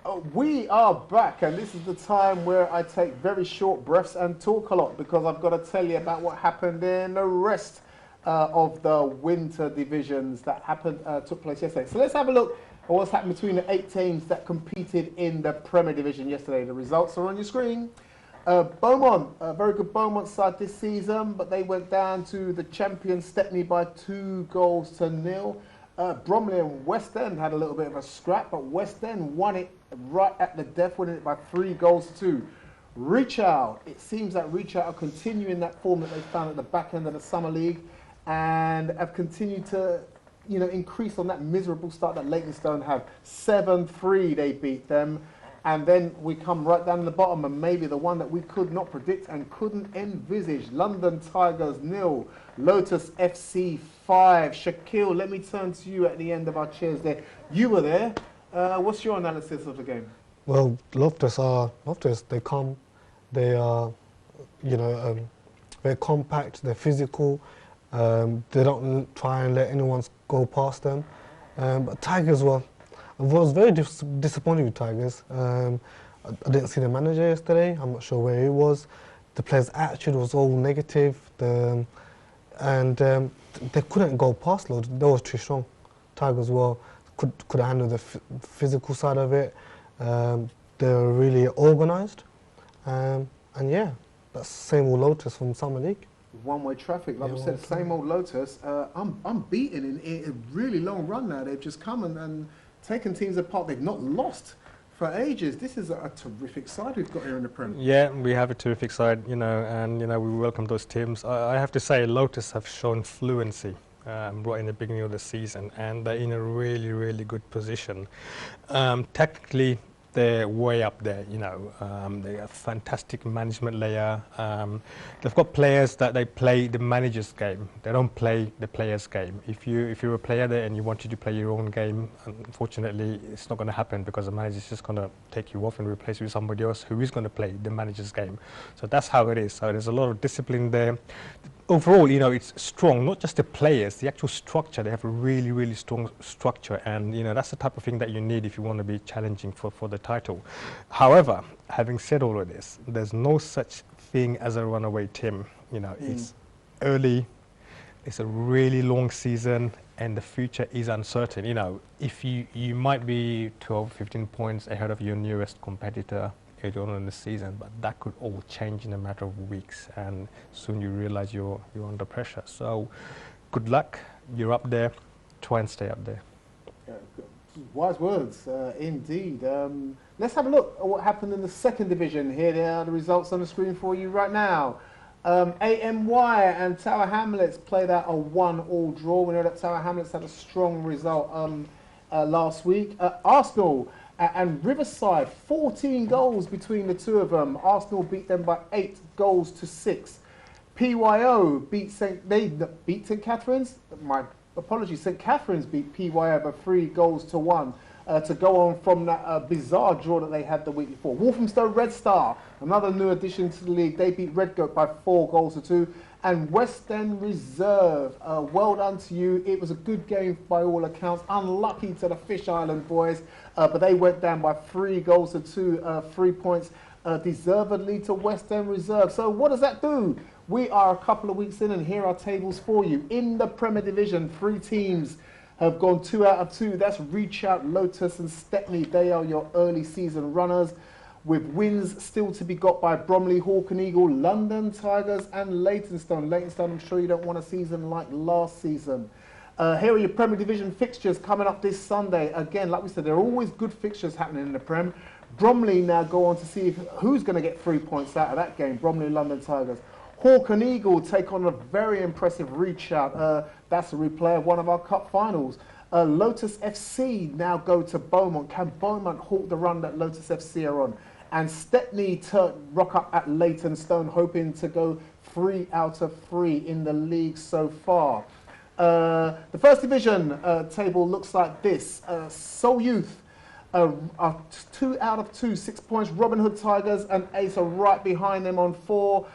We are back, and this is the time where I take very short breaths and talk a lot because I've got to tell you about what happened in the rest of the winter divisions that took place yesterday. So let's have a look at what's happened between the 8 teams that competed in the Premier Division yesterday. The results are on your screen. Beaumont, a very good Beaumont side this season, but they went down to the champion Stepney by 2-0. Bromley and West End had a little bit of a scrap, but West End won it right at the death, winning it by 3-2. Reach Out, it seems that Reach Out are continuing that form that they found at the back end of the Summer League and have continued to increase on that miserable start that Leytonstone have. 7-3 they beat them. And then we come right down to the bottom, and maybe the one that we could not predict and couldn't envisage. London Tigers 0, Lotus FC 5. Shaquille, let me turn to you at the end of our chairs there. You were there. What's your analysis of the game? Well, Loftus, they come, they are, very compact, they're physical, they don't try and let anyone go past them. But Tigers I was very disappointed with Tigers. I didn't see the manager yesterday. I'm not sure where he was. The players' attitude was all negative, and they couldn't go past loads. They were too strong. Tigers could handle the physical side of it. They were really organised, and yeah, that's the same old Lotus from Summer League. One-way traffic, like we said, same old Lotus. Unbeaten in a really long run now. They've just come and taken teams apart. They've not lost for ages. This is a terrific side we've got here in the Premier. Yeah, we have a terrific side, and we welcome those teams. I have to say, Lotus have shown fluency right in the beginning of the season, and they're in a really, really good position. Technically, they're way up there, they have fantastic management layer. They've got players that they play the manager's game. They don't play the player's game. If you're a player there and you wanted to play your own game, unfortunately, it's not going to happen because the manager's just going to take you off and replace you with somebody else who is going to play the manager's game. So that's how it is. So there's a lot of discipline there. Overall, it's strong, not just the players, the actual structure. They have a really, really strong structure, and that's the type of thing that you need if you want to be challenging for the title. However, having said all of this, there's no such thing as a runaway team. It's early, it's a really long season, and the future is uncertain. If you might be 12, 15 points ahead of your nearest competitor early on in the season, but that could all change in a matter of weeks, and soon you realize you're under pressure. So good luck, you're up there, try and stay up there. Wise words, indeed. Let's have a look at what happened in the second division. Here they are, the results on the screen for you right now. AMY and Tower Hamlets played out a 1-1 draw. We know that Tower Hamlets had a strong result last week. Arsenal and Riverside, 14 goals between the two of them. Arsenal beat them by 8-6. PYO beat St Catherine's. My apologies, St Catherine's beat PYO by 3-1 to go on from that bizarre draw that they had the week before. Walthamstow Red Star, another new addition to the league, they beat Redgoat by 4-2. And West End Reserve, well done to you. It was a good game by all accounts. Unlucky to the Fish Island boys, but they went down by 3-2, 3 points deservedly to West End Reserve. So what does that do? We are a couple of weeks in, and here are tables for you. In the Premier Division, 3 teams have gone 2 out of 2. That's Reach Out, Lotus and Stepney. They are your early season runners, with wins still to be got by Bromley, Hawk and Eagle, London Tigers and Leytonstone. Leytonstone, I'm sure you don't want a season like last season. Here are your Premier Division fixtures coming up this Sunday. Again, like we said, there are always good fixtures happening in the Prem. Bromley now go on to see who's going to get 3 points out of that game. Bromley, London Tigers. Hawk and Eagle take on a very impressive Reach Out. That's a replay of one of our cup finals. Lotus FC now go to Beaumont. Can Beaumont halt the run that Lotus FC are on? And Stepney rock up at Leytonstone, hoping to go 3 out of 3 in the league so far. The first division table looks like this. Seoul Youth are 2 out of 2, 6 points. Robin Hood Tigers and Ace are right behind them on 4.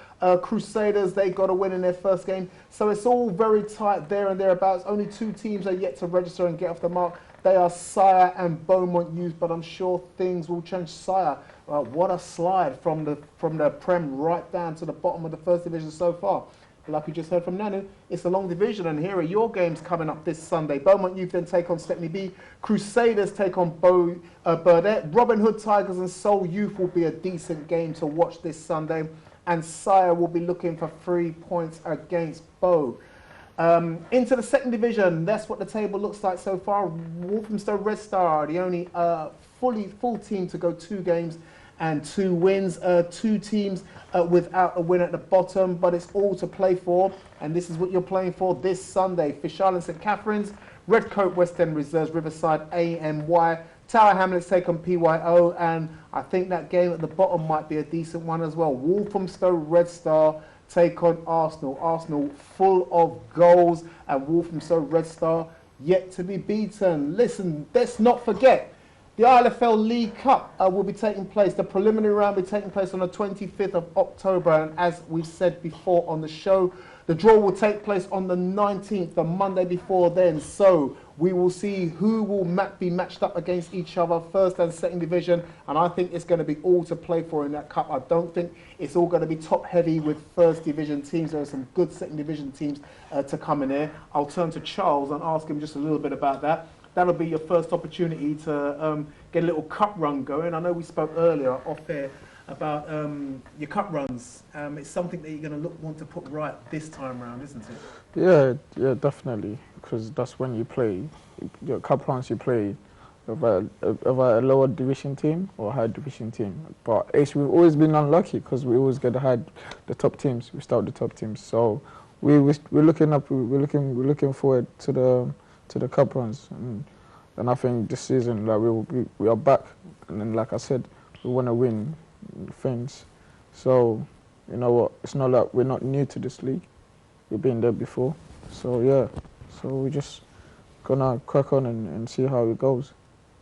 Crusaders, they got a win in their first game. So it's all very tight there and thereabouts. Only 2 teams are yet to register and get off the mark. They are Sire and Beaumont Youth, but I'm sure things will change. Sire, what a slide from the Prem right down to the bottom of the first division so far. Like we just heard from Nanu, it's a long division, and here are your games coming up this Sunday. Beaumont Youth then take on Stepney B. Crusaders take on Burdett. Robin Hood Tigers and Seoul Youth will be a decent game to watch this Sunday. And Sire will be looking for 3 points against Bow. Into the second division, that's what the table looks like so far. Walthamstow Red Star, the only full team to go 2 games and 2 wins. 2 teams without a win at the bottom, but it's all to play for. And this is what you're playing for this Sunday. Fish Island St Catherine's, Redcoat West End Reserves, Riverside AMY. Tower Hamlets take on PYO, and I think that game at the bottom might be a decent one as well. Walthamstow Red Star take on Arsenal. Arsenal full of goals, and Walthamstow Red Star yet to be beaten. Listen, let's not forget, the ILFL League Cup will be taking place. The preliminary round will be taking place on the 25th of October. And as we've said before on the show, the draw will take place on the 19th, the Monday before then. So we will see who will be matched up against each other, first and second division. And I think it's going to be all to play for in that cup. I don't think it's all going to be top heavy with first division teams. There are some good second division teams to come in here. I'll turn to Charles and ask him just a little bit about that. That'll be your first opportunity to get a little cup run going. I know we spoke earlier off air about your cup runs. It's something that you're going to want to put right this time round, isn't it? Yeah, definitely. Because that's when you play. Your cup runs you play over a lower division team or high division team. But we've always been unlucky because we always get the top teams. We start with the top teams. So we're looking forward to the cup runs, and I think this season we are back, and then like I said, we want to win things. So you know what, it's not like we're not new to this league. We've been there before. So yeah, so we're just gonna crack on and see how it goes.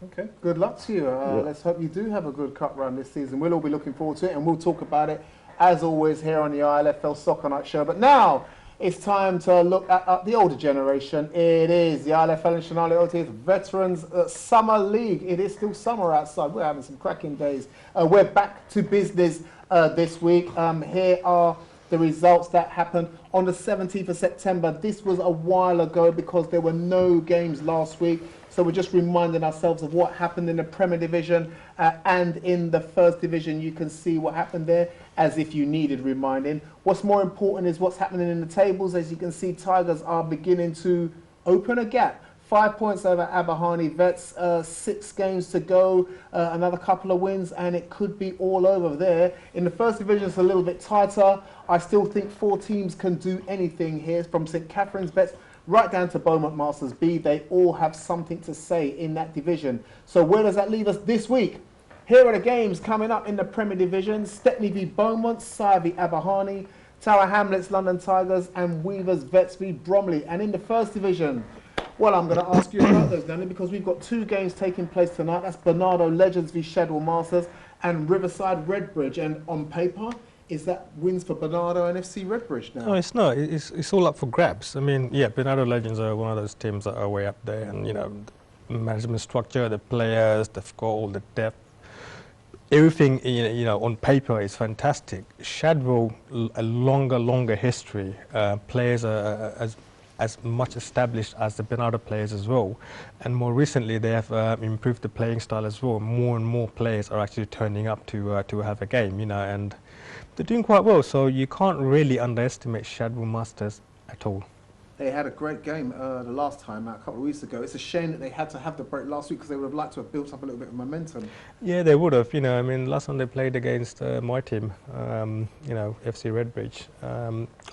Okay, good luck to you. Let's hope you do have a good cup run this season. We'll all be looking forward to it, and we'll talk about it as always here on the ILFL Soccer Night Show. But now it's time to look at the older generation. It is the ILFL and Shanali OTS Veterans Summer League. It is still summer outside. We're having some cracking days. We're back to business this week. Here are the results that happened on the 17th of September. This was a while ago because there were no games last week. So we're just reminding ourselves of what happened in the Premier Division and in the First Division. You can see what happened there as if you needed reminding. What's more important is what's happening in the tables. As you can see, Tigers are beginning to open a gap. 5 points over Aberhani Vets, 6 games to go, another couple of wins, and it could be all over there. In the First Division, it's a little bit tighter. I still think 4 teams can do anything here, from St Catherine's Vets right down to Beaumont Masters B. They all have something to say in that division. So where does that leave us this week? Here are the games coming up in the Premier Division. Stepney v Beaumont, Sire v Aberhani, Tower Hamlets, London Tigers, and Weavers Vets v Bromley. And in the First Division, well, I'm going to ask you about those, Danny, because we've got 2 games taking place tonight. That's Bernardo Legends v Shadwell Masters and Riverside Redbridge. And on paper, is that wins for Bernardo and FC Redbridge now? No, it's not. It's all up for grabs. I mean, yeah, Bernardo Legends are one of those teams that are way up there, and you know, the management structure, the players, they've got all the depth. Everything, you know, on paper is fantastic. Shadwell, a longer history. Players are as much established as the Bernardo players as well. And more recently, they have improved the playing style as well. More and more players are actually turning up to have a game, you know, and they're doing quite well. So you can't really underestimate Shadwell Masters at all. They had a great game the last time, a couple of weeks ago. It's a shame that they had to have the break last week because they would have liked to have built up a little bit of momentum. Yeah, they would have. You know, I mean, last time they played against my team, you know, FC Redbridge.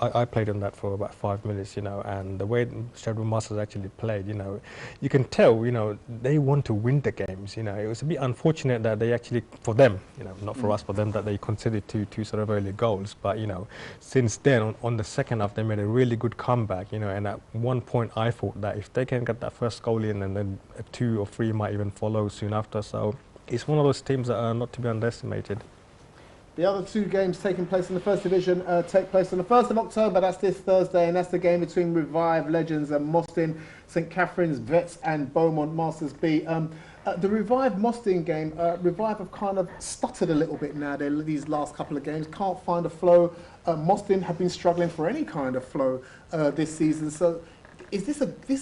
I played on that for about 5 minutes, you know, and the way Shadwell Masters actually played, you know, you can tell, you know, they want to win the games. You know, it was a bit unfortunate that they actually, for them, you know, not for us, for them, that they conceded two sort of early goals. But you know, since then, on the second half, they made a really good comeback. You know. And at one point, I thought that if they can get that first goal in, and then 2 or 3 might even follow soon after. So it's one of those teams that are not to be underestimated. The other two games taking place in the First Division take place on the 1st of October, that's this Thursday, and that's the game between Revive Legends and Mostyn, St Catherine's Vets and Beaumont Masters B. The Revive Mostyn game, Revive have kind of stuttered a little bit now, these last couple of games, can't find a flow. Mostyn have been struggling for any kind of flow this season, so this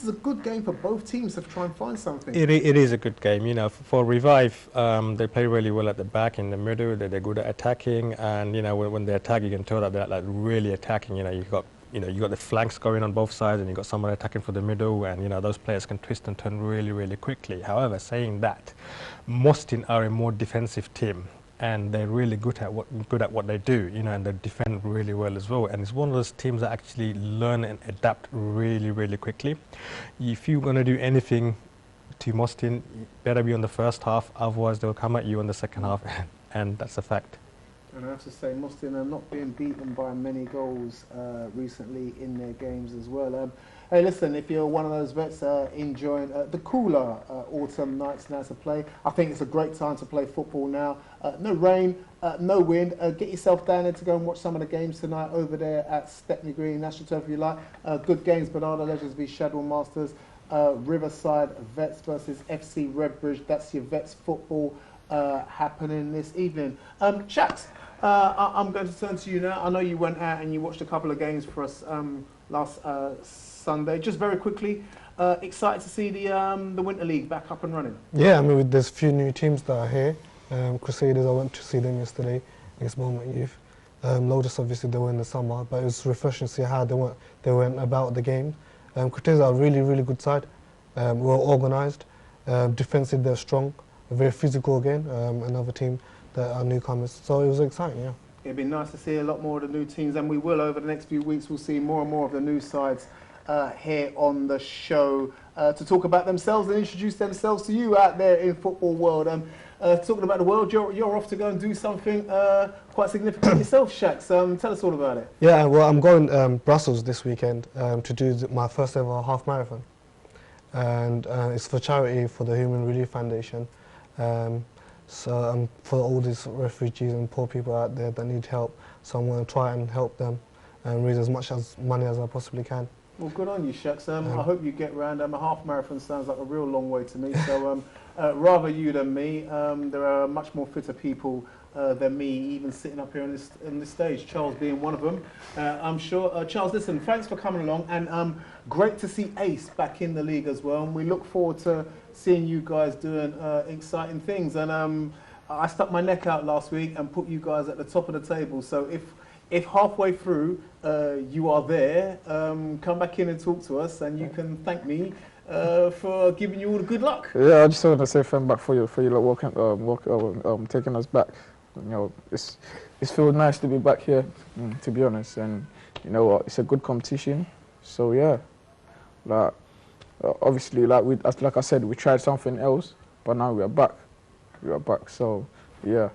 is a good game for both teams to try and find something. It is a good game, you know. For Revive, they play really well at the back, in the middle. They're good at attacking, and you know when they attack, you can tell that they're like really attacking. You know, you got the flanks going on both sides, and you got someone attacking for the middle, and you know those players can twist and turn really quickly. However, saying that, Mostyn are a more defensive team, and they're really good at what they do, you know, and they defend really well as well. And it's one of those teams that actually learn and adapt really quickly. If you're going to do anything to Mostyn, you better be on the first half, otherwise they'll come at you on the second half, and that's a fact. And I have to say, Mostyn are not being beaten by many goals recently in their games as well. Hey, listen, if you're one of those vets enjoying the cooler autumn nights now to play, I think it's a great time to play football now. No rain, no wind. Get yourself down there to go and watch some of the games tonight over there at Stepney Green, National Turf if you like. Good games, Bernardo Legends v Shadwell Masters, Riverside Vets versus FC Redbridge. That's your Vets football happening this evening. Shax, I'm going to turn to you now. I know you went out and you watched a couple of games for us last Sunday. Just very quickly, excited to see the Winter League back up and running. Yeah, I mean, there's a few new teams that are here. Crusaders, I went to see them yesterday against Beaumont Youth. Lotus, obviously, they were in the summer, but it was refreshing to see how they went about the game. Crusaders are a really good side, well organised, defensive, they're strong, very physical again, another team that are newcomers, so it was exciting, yeah. It'd be nice to see a lot more of the new teams, and we will over the next few weeks. We'll see more and more of the new sides here on the show to talk about themselves and introduce themselves to you out there in football world. Talking about the world, you're off to go and do something quite significant yourself, Shax. Tell us all about it. Yeah, well, I'm going Brussels this weekend to do my first ever half marathon, and it's for charity for the Human Relief Foundation. So for all these refugees and poor people out there that need help, so I'm going to try and help them and raise as much money as I possibly can. Well, good on you, Shax. I hope you get round. A half marathon sounds like a real long way to me. So rather you than me. There are much more fitter people than me, even sitting up here on this stage. Charles being one of them, I'm sure. Charles, listen, thanks for coming along, and great to see Ace back in the league as well. And we look forward to seeing you guys doing exciting things. And I stuck my neck out last week and put you guys at the top of the table. So if halfway through you are there, come back in and talk to us, and you can thank me for giving you all the good luck. Yeah, I just want to say thank back for you like, taking us back. You know, it feels nice to be back here, to be honest. And you know what, it's a good competition. So yeah, like obviously, like I said, we tried something else, but now we are back. We are back. So yeah.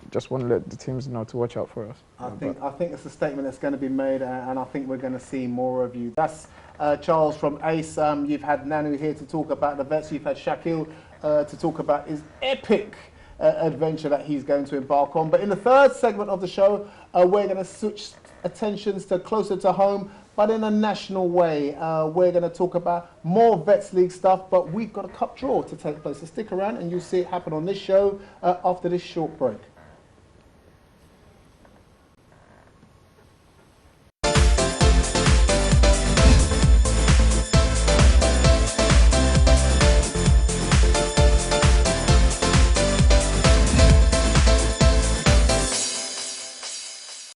Just want to let the teams know to watch out for us. I think it's a statement that's going to be made, and I think we're going to see more of you. That's Charles from Ace. You've had Nanu here to talk about the Vets. You've had Shakil to talk about his epic adventure that he's going to embark on. But in the third segment of the show, we're going to switch attentions to closer to home, but in a national way. We're going to talk about more Vets League stuff, but we've got a cup draw to take place. So stick around and you'll see it happen on this show after this short break.